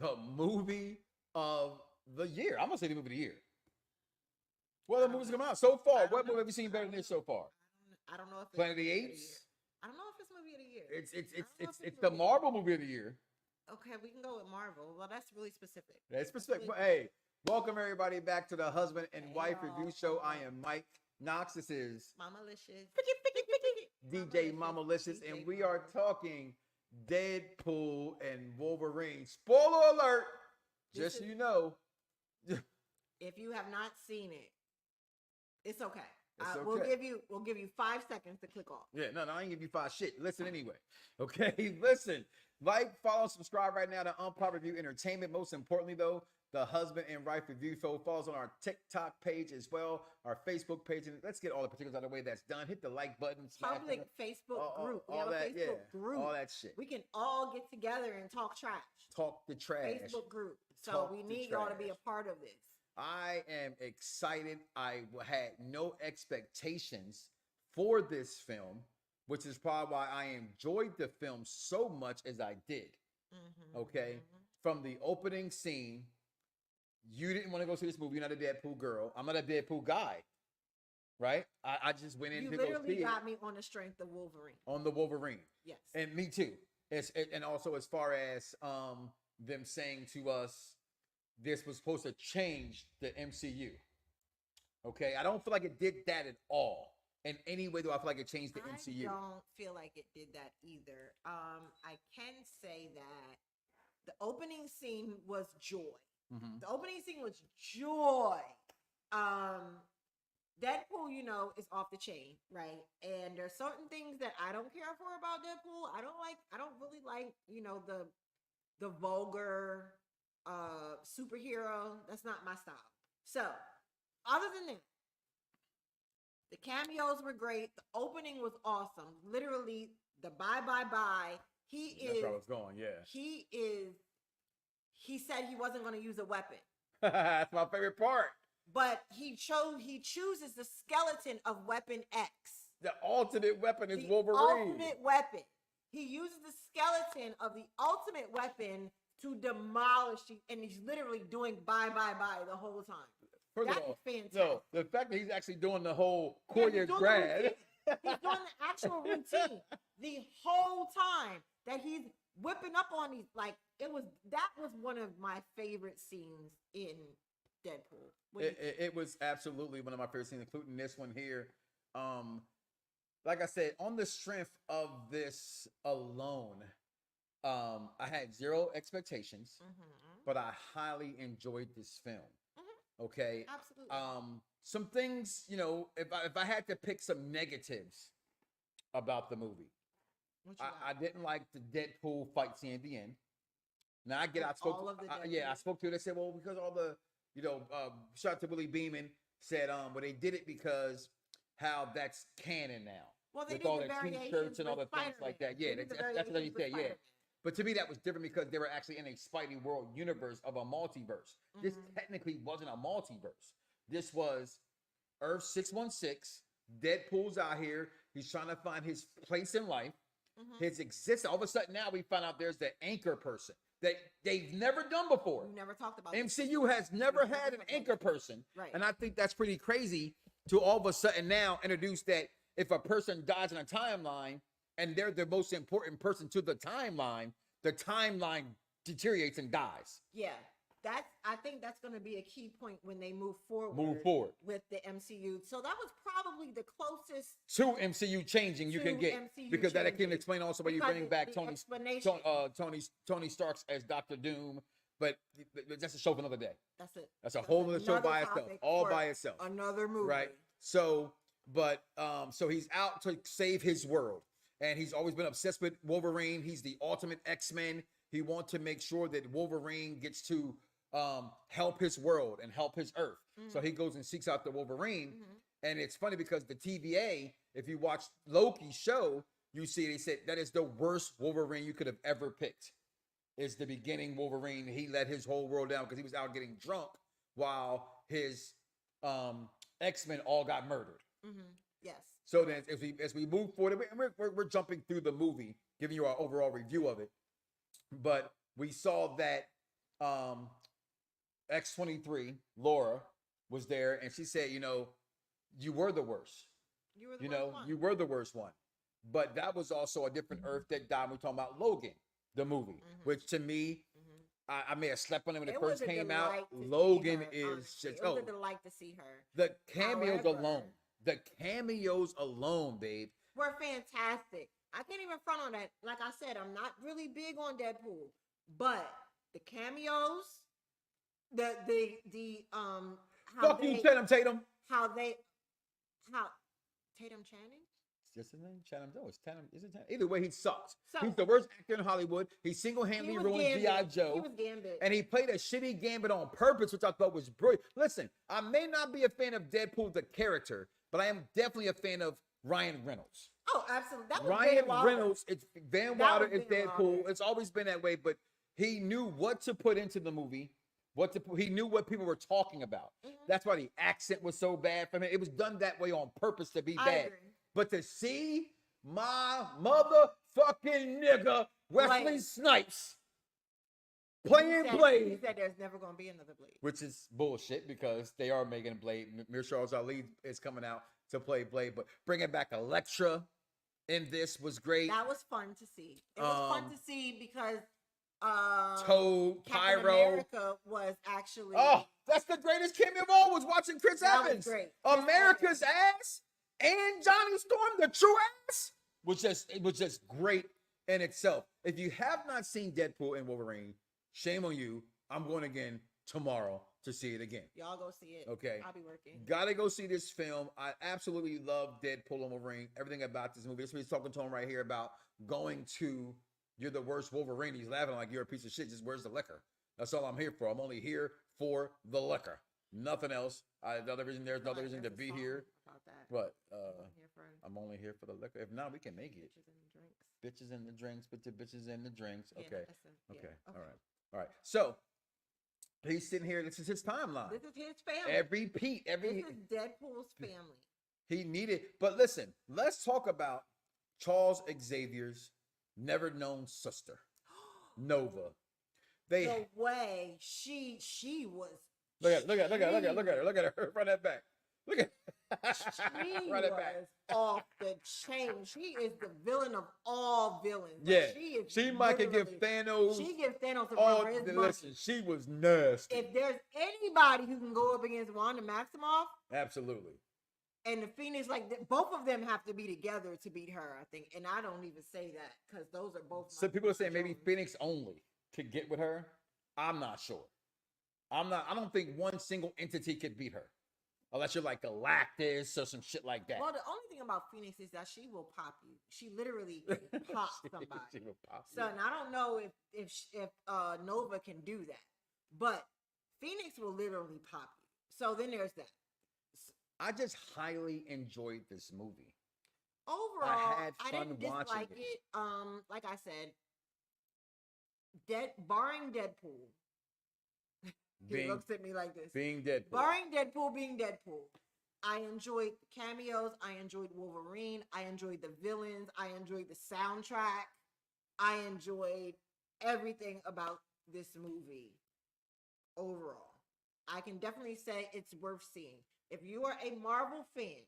the movie of the year. I'm gonna say the movie of the year. What other movies come out so far? What movie have you seen better than this so far? I don't know if it's Planet of the Apes. I don't know if it's movie of the year. It's the Marvel movie of the year. Okay, we can go with Marvel. Well, that's really specific. That's specific. But hey, welcome everybody back to the Husband and Wife Review Show. I am Mike Knox. This is Mamalicious. DJ Mamalicious, and we are talking Deadpool and Wolverine. Spoiler alert! Just so you know. If you have not seen it, it's okay. It's okay. We'll give you 5 seconds to click off. Yeah, no, I ain't give you 5 shit. Listen anyway. Okay, listen. Like, follow, subscribe right now to Unpopular Review Entertainment. Most importantly, though, the Husband and Wife Review Show follows on our TikTok page as well, our Facebook page. And let's get all the particulars out of the way. That's done. Hit the like button. Public Facebook group. We have a Facebook group. All that shit. We can all get together and talk trash. Talk the trash. Facebook group. So we need y'all to be a part of this. I am excited. I had no expectations for this film, which is probably why I enjoyed the film so much as I did. Okay? From the opening scene, you didn't want to go see this movie. You're not a Deadpool girl. I'm not a Deadpool guy. Right? I just went in to go see it. You literally got me on the strength of Wolverine. On the Wolverine. Yes. And me too. And also as far as them saying to us, this was supposed to change the MCU. Okay? I don't feel like it did that at all. In any way do I feel like it changed the MCU. I don't feel like it did that either. I can say that the opening scene was joy. The opening scene was joy. Deadpool, is off the chain, right? And there's certain things that I don't care for about Deadpool. I don't really like, the vulgar superhero. That's not my style. So, other than that, the cameos were great. The opening was awesome. Literally, the bye. That's where I was going, yeah. He said he wasn't going to use a weapon. That's my favorite part. But he chooses the skeleton of Weapon X. The ultimate weapon is the Wolverine. Ultimate weapon. He uses the skeleton of the ultimate weapon to demolish you, and he's literally doing bye the whole time. First That's of all, fantastic. No, the fact that he's actually doing the whole choreograph. He's doing the actual routine the whole time that he's whipping up on these. Like that was one of my favorite scenes in Deadpool. It was absolutely one of my favorite scenes, including this one here. Like I said, on the strength of this alone, I had zero expectations, but I highly enjoyed this film. Okay. Absolutely. Some things, if I had to pick some negatives about the movie, I didn't like the Deadpool fight scene at the end. Now I get, I spoke to it. They said, well, because all the, shout out to Willie Beeman said, well, they did it because how that's canon now. Well, they with did all the the T-shirts and all the things like that. Yeah, that's what you said. Yeah. But to me, that was different because they were actually in a Spidey World universe of a multiverse. This technically wasn't a multiverse. This was Earth 616. Deadpool's out here. He's trying to find his place in life, his existence. All of a sudden now we find out there's the anchor person that they've never done before. We never talked about MCU has never had an anchor person. Right. And I think that's pretty crazy to all of a sudden now introduce that if a person dies in a timeline and they're the most important person to the timeline deteriorates and dies. Yeah. I think that's going to be a key point when they move forward with the MCU. So that was probably the closest to MCU changing you can get, because that can explain also why you bring back Tony Stark's as Dr. Doom. But that's a show for another day. That's it. That's a whole other show by itself, all by itself. Another movie, right? So he's out to save his world, and he's always been obsessed with Wolverine. He's the ultimate X-Men. He wants to make sure that Wolverine gets to help his world and help his Earth. So he goes and seeks out the Wolverine. And it's funny because the TVA, if you watch Loki's show, you see they said that is the worst Wolverine you could have ever picked. Is the beginning Wolverine. He let his whole world down because he was out getting drunk while his X-Men all got murdered. Yes. So then as we move forward, and we're jumping through the movie, giving you our overall review of it. But we saw that X-23, Laura, was there, and she said, you were the worst. You were the worst one. You were the worst one. But that was also a different Earth that died. We're talking about Logan, the movie, which to me, I may have slept on it when it first came out. Logan is just, it was a delight to see her. The cameos alone, babe, were fantastic. I can't even front on that. Like I said, I'm not really big on Deadpool, but the cameos, fuck you, Tatum. Tatum Channing? Just his name, Channing. No, it's Tatum. Is it Tatum? Either way, he sucks. He's the worst actor in Hollywood. He single-handedly ruined G.I. Joe. He was Gambit. And he played a shitty Gambit on purpose, which I thought was brilliant. Listen, I may not be a fan of Deadpool, the character, but I am definitely a fan of Ryan Reynolds. Oh, absolutely. That was Ryan Reynolds, it's Van Wilder, it's Deadpool. It's always been that way, but he knew what to put into the movie. He knew what people were talking about. That's why the accent was so bad for him. It was done that way on purpose to be bad. But to see my motherfucking nigga Wesley Snipes playing Blade. He said there's never going to be another Blade. Which is bullshit because they are making Blade. Mahershala Ali is coming out to play Blade. But bringing back Elektra in this was great. That was fun to see. It was fun to see because Toad, Captain Pyro. America was actually... Oh, that's the greatest cameo of all, was watching Chris Evans. Was great. America's ass and Johnny Storm, the true ass, it was just great in itself. If you have not seen Deadpool and Wolverine, shame on you. I'm going again tomorrow to see it again. Y'all go see it. Okay. I'll be working. Gotta go see this film. I absolutely love Deadpool and Wolverine. Everything about this movie. This is talking to him right here about going to You're the Worst Wolverine. He's laughing like you're a piece of shit. Just where's the liquor? That's all I'm here for. I'm only here for the liquor. There's another reason to be here. But I'm only here for the liquor. If not, we can make it. Bitches in the drinks. Put the bitches in the drinks. Okay. Okay. All right. So he's sitting here. This is his timeline. This is his family. This is Deadpool's family. He needed. But listen, let's talk about Charles Xavier's never known sister, Nova. The way she was. Look at her. Run that back. Look at she run it back. Was off the chain. She is the villain of all villains. Yeah, she might could give Thanos. She gives Thanos a all. run for his money. Listen, she was nasty. If there's anybody who can go up against Wanda Maximoff, absolutely. And the Phoenix, both of them have to be together to beat her, I think. And I don't even say that because those are both. So people are saying maybe Phoenix only could get with her. I'm not sure. I don't think one single entity could beat her. Unless you're like Galactus or some shit like that. Well, the only thing about Phoenix is that she will pop you. She literally can pop somebody. She will pop you. So, and I don't know if Nova can do that. But Phoenix will literally pop you. So then there's that. I just highly enjoyed this movie. Overall, I didn't dislike it. Like I said, barring Deadpool. He looks at me like this. Being Deadpool. Barring Deadpool being Deadpool. I enjoyed the cameos. I enjoyed Wolverine. I enjoyed the villains. I enjoyed the soundtrack. I enjoyed everything about this movie overall. I can definitely say it's worth seeing. If you are a Marvel fan,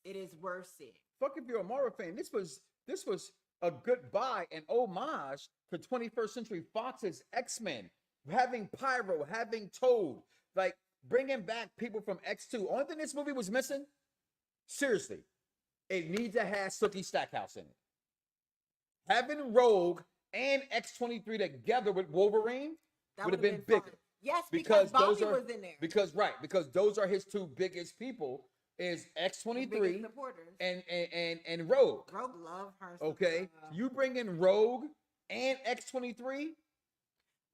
it is worth seeing. Fuck if you're a Marvel fan. This was a goodbye and homage to 21st Century Fox's X-Men. Having Pyro, having Toad, like bringing back people from X2. Only thing this movie was missing, seriously, it needs to have Sookie Stackhouse in it. Having Rogue and X-23 together with Wolverine would have been bigger. Fun. Yes, because Bobby was in there. Because those are his two biggest people is X-23 and Rogue. Rogue love her. Okay, you bring in Rogue and X-23.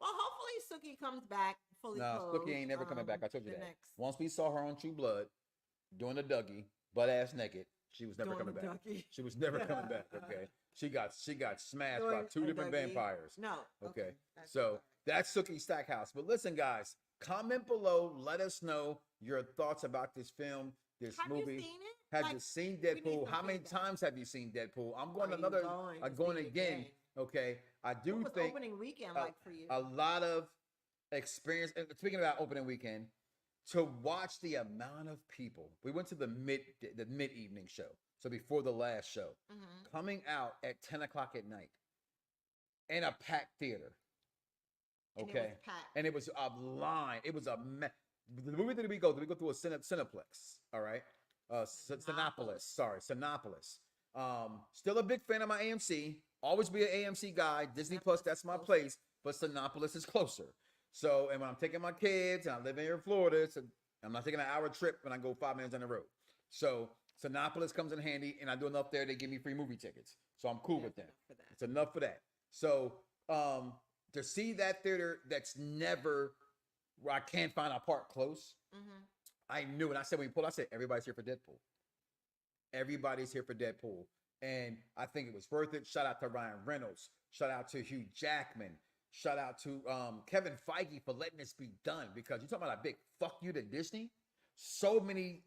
Well, hopefully Sookie comes back fully clothed. Sookie ain't never coming back. I told you that. Once we saw her on True Blood doing the Dougie, butt ass naked, she was never coming back. She was never coming back. Okay, she got smashed by two different vampires. No. Okay, so that's Sookie Stackhouse. But listen, guys, comment below. Let us know your thoughts about this film, this movie. Have you seen it? Have you seen Deadpool? How many times have you seen Deadpool? I'm going again. Okay, I do What was think opening weekend a, like for you? a lot of experience. And speaking about opening weekend, to watch the amount of people, we went to the mid evening show, so before the last show, Mm-hmm. coming out at 10 o'clock at night in a packed theater. And it was Okay, packed. and it was a line. It was a the movie that we go? Did we go through a Cineplex? All right, Cinepolis. Sinopolis. Sorry, Cinepolis. Still a big fan of my AMC. Always be an AMC guy. Disney Plus, Cinepolis is that's my closer. place. But Cinepolis is closer. So, and when I'm taking my kids, and I live here in Florida, so I'm not taking an hour trip when I go 5 minutes on the road. So Cinepolis comes in handy, and I do enough there. They give me free movie tickets, so I'm cool with That's that. enough for that. It's enough for that. So, to see that theater that's never where I can't find a park close, Mm-hmm. I knew it. I said when we pulled, I said everybody's here for Deadpool. Everybody's here for Deadpool. And I think it was worth it. Shout out to Ryan Reynolds. Shout out to Hugh Jackman. Shout out to Kevin Feige for letting this be done. Because you're talking about a big fuck you to Disney. So many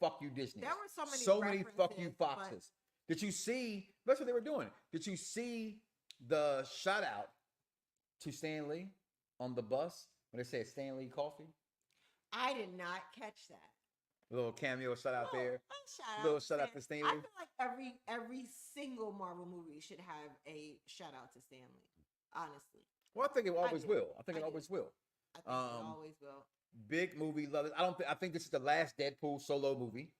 fuck you Disney. There were so many fuck you references, but- Foxes. Did you see? That's what they were doing. Did you see the shout out to Stan Lee on the bus when they said Stan Lee coffee? I did not catch that. A little cameo shout out there. Little shout out to Stan I Lee. feel like every single Marvel movie should have a shout out to Stan Lee. Honestly, Well, I think it always do. will. I think I it do. always will. I think it always will. Big movie, love it. I think this is the last Deadpool solo movie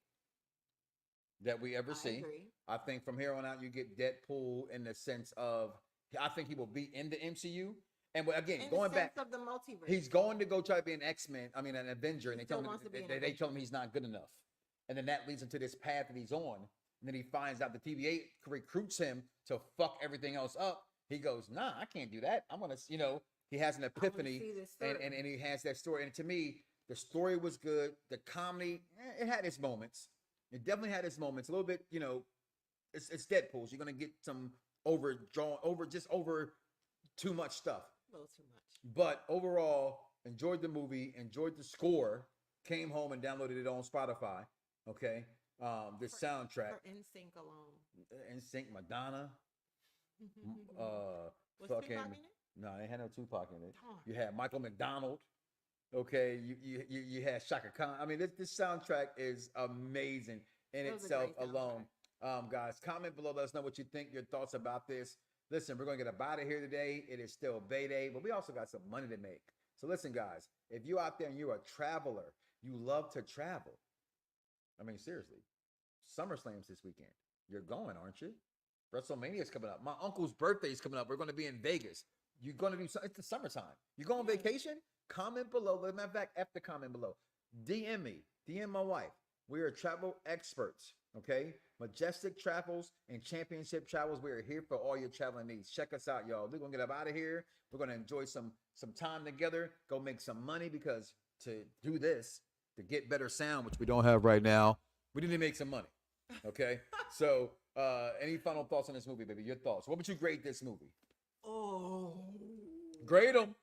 that we ever I see. agree. I think from here on out you get Deadpool in the sense of I think he will be in the MCU. And again, In going the back, sense of the multiverse, he's going to go try to be an X-Men, I mean an Avenger, and He they tell still him wants to be an they Avenger. tell him he's not good enough. And then that leads him to this path that he's on. And then he finds out the TVA recruits him to fuck everything else up. He goes, nah, I can't do that. I'm gonna, he has an I wanna epiphany, see this and, through. and he has that story. And to me, the story was good. The comedy, it had its moments. It definitely had its moments. A little bit, it's Deadpool. So you're gonna get some over too much stuff. a little too much. But overall, enjoyed the movie, enjoyed the score. Came home and downloaded it on Spotify. Okay, the soundtrack, For NSYNC alone. NSYNC, Madonna, Was fucking Tupac in it? no, they had no Tupac in it. Darn. You had Michael McDonald. Okay, you had Shaka Khan. I mean, this soundtrack is amazing in It was a itself great alone. Guys, comment below. Let us know what you think. Your thoughts about this. Listen, we're gonna get up out of here today. It is still Bay Day, but we also got some money to make. So listen, guys, if you're out there and you're a traveler, you love to travel. I mean, seriously, SummerSlam's this weekend. You're going, aren't you? WrestleMania's coming up. My uncle's birthday is coming up. We're going to be in Vegas. You're going to do something. It's the summertime. You go on Yeah. vacation? Comment below. As a matter of fact, F the comment below. DM me. DM my wife. We are travel experts. Okay? Majestic Travels and Championship Travels. We are here for all your traveling needs. Check us out, y'all. We're going to get up out of here. We're going to enjoy some time together. Go make some money because to do this, to get better sound, which we don't have right now, we need to make some money. Okay? So, any final thoughts on this movie, baby? Your thoughts. What would you grade this movie? Oh. Grade them.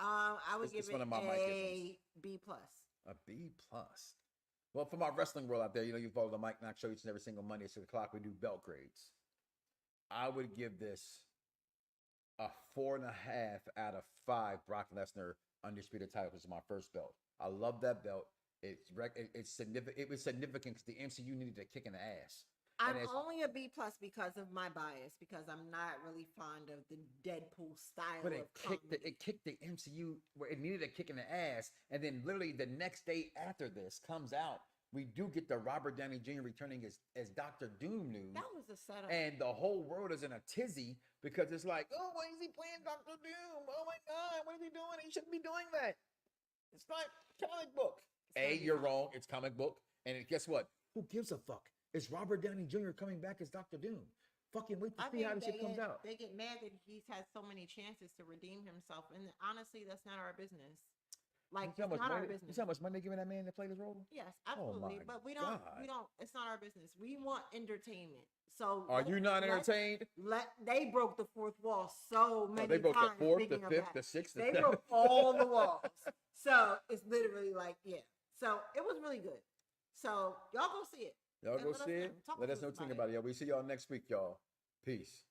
I would It's give it one of my mic a B plus. A B plus. Well, for my wrestling world out there, you follow the Mike Knox show each and every single Monday at 6 o'clock. We do belt grades. I would give this a 4.5 out of 5. Brock Lesnar undisputed title. This is my first belt. I love that belt. It's significant. It was significant because the MCU needed a kick in the ass. I'm And it's- only a B plus because of my bias, because I'm not really fond of the Deadpool style But of comedy. it kicked the MCU where it needed a kick in the ass, and then literally the next day after this comes out, we do get the Robert Downey Jr. returning as Doctor Doom news, That was a setup. and the whole world is in a tizzy because it's like, oh, why is he playing Doctor Doom? Oh my God, what is he doing? He shouldn't be doing that. It's not comic book. gonna be You're fine. wrong. It's comic book, and guess what? Who gives a fuck? It's Robert Downey Jr. coming back as Doctor Doom. Fucking wait to I see how think this shit comes out. they get mad that he's had so many chances to redeem himself, and honestly, that's not our business. Like, You it's see how much not our money- business. You see how much money they giving that man to play this role? Yes, Oh absolutely. my But we God. don't. It's not our business. We want entertainment. So Are you not entertained? They broke the fourth wall so many Oh, they broke times. the fourth, the speaking of fifth, that. the sixth, the They seventh. broke all the walls. So it's literally like, yeah. So it was really good. So y'all go see it. Y'all And go let us see know. it. Talk Let to us us know about think it. about it. Y'all. We see y'all next week, y'all. Peace.